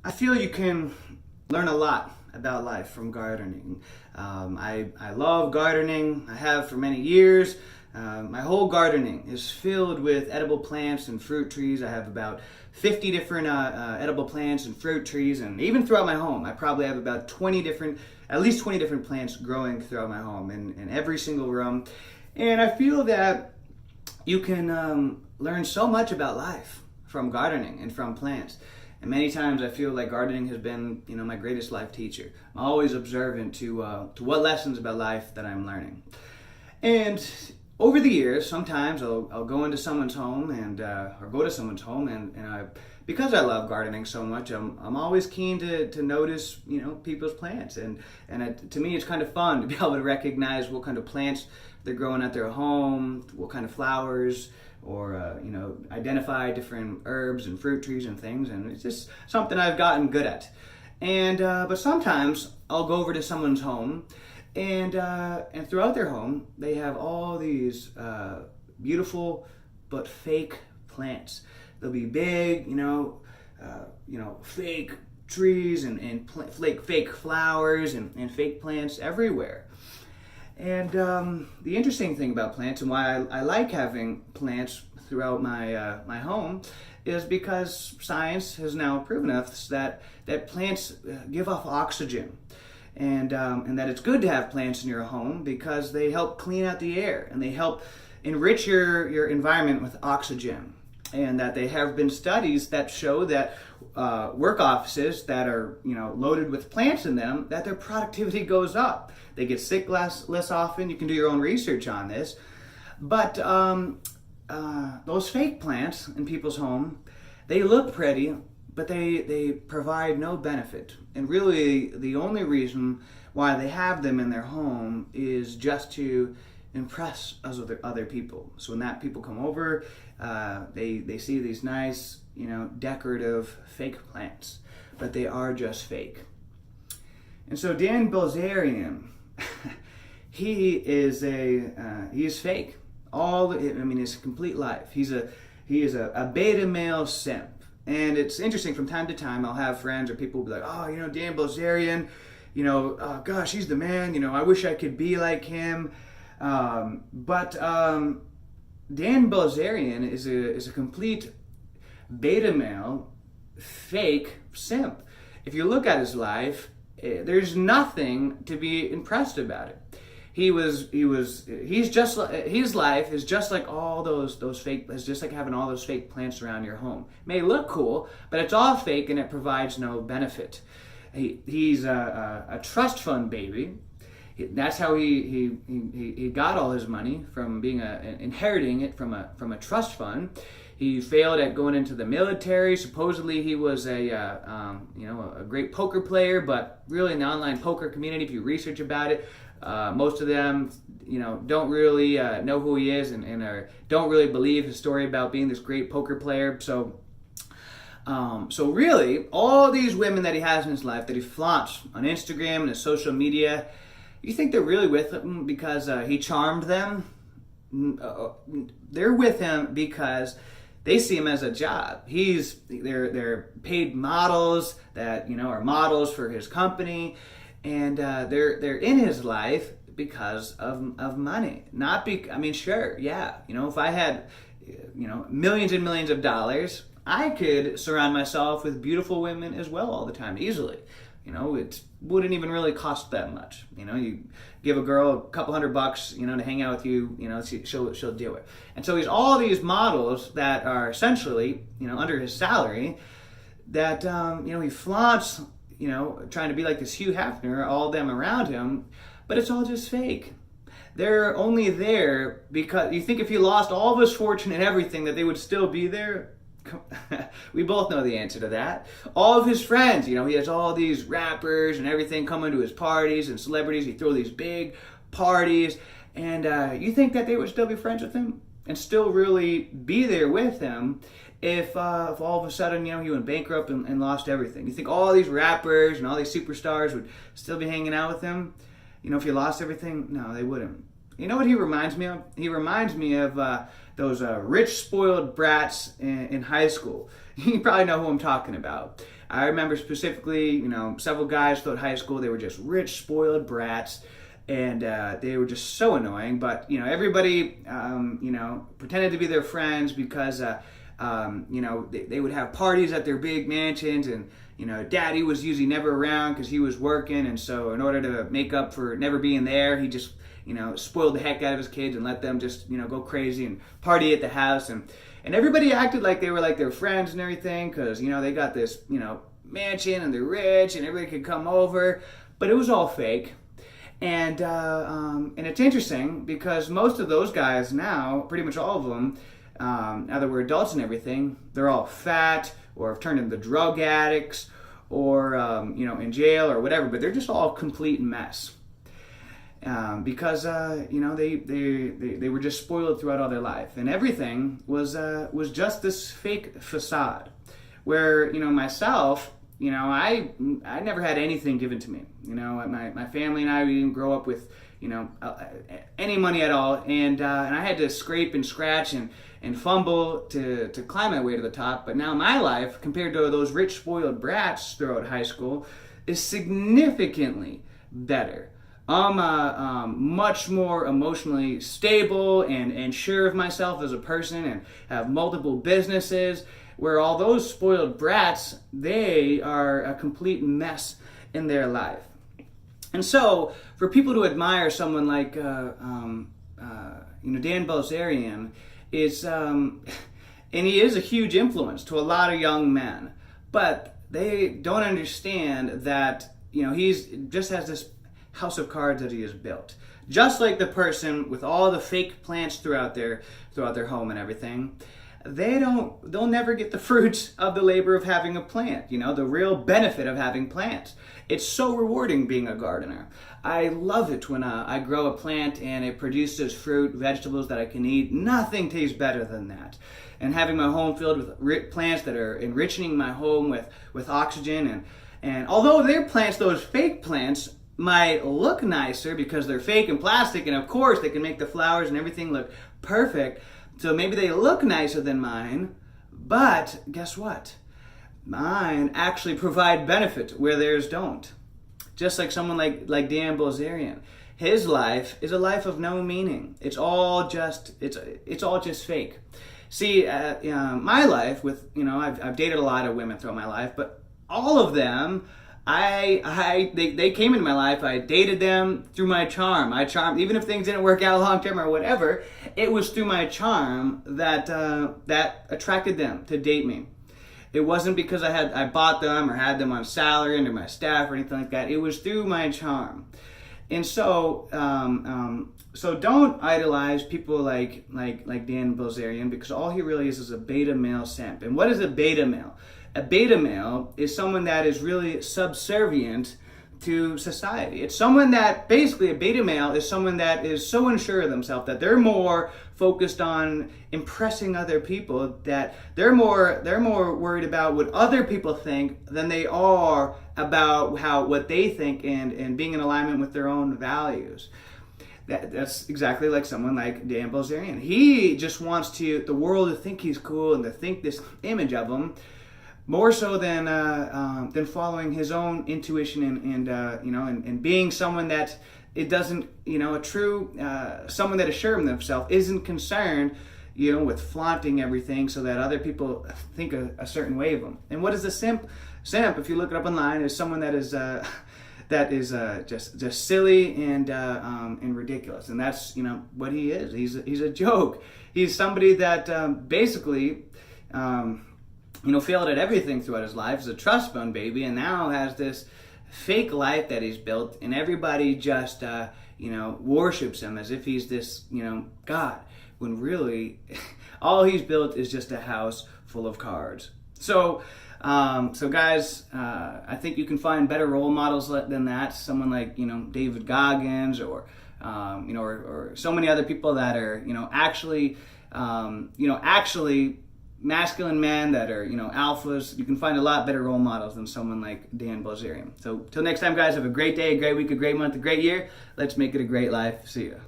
I feel you can learn a lot about life from gardening. I love gardening. I have for many years. My whole gardening is filled with edible plants and fruit trees. I have about 50 different edible plants and fruit trees, and even throughout my home, I probably have about 20 different, at least 20 different plants growing throughout my home in every single room. And I feel that you can learn so much about life from gardening and from plants. And many times I feel like gardening has been, my greatest life teacher. I'm always observant to what lessons about life that I'm learning. And over the years, sometimes I'll go into someone's home and or go to someone's home, and because I love gardening so much, I'm always keen to notice people's plants, to me it's kind of fun to be able to recognize what kind of plants they're growing at their home, what kind of flowers, or identify different herbs and fruit trees and things, and it's just something I've gotten good at. And but sometimes I'll go over to someone's home, and throughout their home they have all these beautiful but fake plants. They'll be big, fake trees and fake flowers and fake plants everywhere. And the interesting thing about plants, and why I like having plants throughout my home, is because science has now proven us that plants give off oxygen, and that it's good to have plants in your home because they help clean out the air and they help enrich your environment with oxygen. And that they have been studies that show that work offices that are loaded with plants in them, that their productivity goes up. They get sick less often. You can do your own research on this. But those fake plants in people's home, they look pretty, but they provide no benefit. And really, the only reason why they have them in their home is just to impress other people. So when that people come over, they see these nice, decorative fake plants, but they are just fake. And so Dan Bilzerian, he is fake. His complete life. He is a beta male simp. And it's interesting, from time to time I'll have friends or people be like, oh, Dan Bilzerian, oh, gosh, he's the man, I wish I could be like him. But Dan Bilzerian is a complete beta male, fake simp. If you look at his life, there's nothing to be impressed about it. He's just like, his life is just like all those fake. It's just like having all those fake plants around your home. It may look cool, but it's all fake and it provides no benefit. He's a trust fund baby. That's how he got all his money, from inheriting it from a trust fund. He failed at going into the military. Supposedly he was a great poker player, but really in the online poker community, if you research about it, most of them don't really know who he is and don't really believe his story about being this great poker player. So really, all these women that he has in his life that he flaunts on Instagram and his social media, you think they're really with him because he charmed them? They're with him because they see him as a job. They're paid models that are models for his company, and they're in his life because of money. Sure, yeah. If I had millions and millions of dollars, I could surround myself with beautiful women as well all the time, easily. It wouldn't even really cost that much. You give a girl a couple $100, to hang out with you, she'll do it. And so he's all these models that are essentially, under his salary, that, he flaunts, trying to be like this Hugh Hefner, all them around him, but it's all just fake. They're only there because you think if he lost all of his fortune and everything that they would still be there. We both know the answer to that. All of his friends, he has all these rappers and everything coming to his parties, and celebrities. He throws these big parties, and you think that they would still be friends with him and still really be there with him if all of a sudden, he went bankrupt and lost everything. You think all these rappers and all these superstars would still be hanging out with him, if he lost everything? No, they wouldn't. You know what he reminds me of? He reminds me of those rich, spoiled brats in high school. You probably know who I'm talking about. I remember specifically, several guys throughout high school, they were just rich, spoiled brats, and they were just so annoying. But, everybody, pretended to be their friends because, they would have parties at their big mansions, and, daddy was usually never around because he was working, and so in order to make up for never being there, he just, spoiled the heck out of his kids and let them just, go crazy and party at the house, and everybody acted like they were like their friends and everything because, they got this, mansion and they're rich and everybody could come over, but it was all fake. And it's interesting because most of those guys now, pretty much all of them, now that we're adults and everything, they're all fat or have turned into drug addicts or, in jail or whatever, but they're just all a complete mess. Because they were just spoiled throughout all their life, and everything was just this fake facade. Where myself, I never had anything given to me. My family and I, we didn't grow up with any money at all, and I had to scrape and scratch and fumble to climb my way to the top. But now my life, compared to those rich spoiled brats throughout high school, is significantly better. I'm much more emotionally stable and sure of myself as a person, and have multiple businesses, where all those spoiled brats, they are a complete mess in their life. And so, for people to admire someone like Dan Bilzerian, and he is a huge influence to a lot of young men, but they don't understand that he's just has this house of cards that he has built. Just like the person with all the fake plants throughout their home and everything, they'll never get the fruits of the labor of having a plant, the real benefit of having plants. It's so rewarding being a gardener. I love it when I grow a plant and it produces fruit, vegetables that I can eat. Nothing tastes better than that. And having my home filled with plants that are enriching my home with oxygen, and although they're plants, those fake plants might look nicer because they're fake and plastic, and of course they can make the flowers and everything look perfect, so maybe they look nicer than mine, but guess what? Mine actually provide benefit where theirs don't. Just like someone like Dan Bilzerian. His life is a life of no meaning. It's all just fake. See, my life with, I've dated a lot of women throughout my life, but all of them, they came into my life. I dated them through my charm. I charmed, even if things didn't work out long term or whatever. It was through my charm that attracted them to date me. It wasn't because I bought them or had them on salary under my staff or anything like that. It was through my charm. And so don't idolize people like Dan Bilzerian, because all he really is a beta male simp. And what is a beta male? A beta male is someone that is really subservient to society. It's someone that, basically, a beta male is someone that is so unsure of themselves that they're more focused on impressing other people, that they're more worried about what other people think than they are about what they think and being in alignment with their own values. That's exactly like someone like Dan Bilzerian. He just wants the world to think he's cool and to think this image of him, more so than following his own intuition and being someone that it doesn't, a true someone that is sure of themselves, isn't concerned, with flaunting everything so that other people think a certain way of them. And what is a simp? Simp, if you look it up online, is someone that is just silly and ridiculous, and that's what he is. He's a joke. He's somebody that basically. Failed at everything throughout his life, is a trust fund baby, and now has this fake life that he's built, and everybody just, worships him as if he's this, God, when really all he's built is just a house full of cards. So guys, I think you can find better role models than that. Someone like, David Goggins or so many other people that are, actually masculine men that are, alphas. You can find a lot better role models than someone like Dan Bilzerian. So till next time, guys, have a great day, a great week, a great month, a great year. Let's make it a great life. See ya.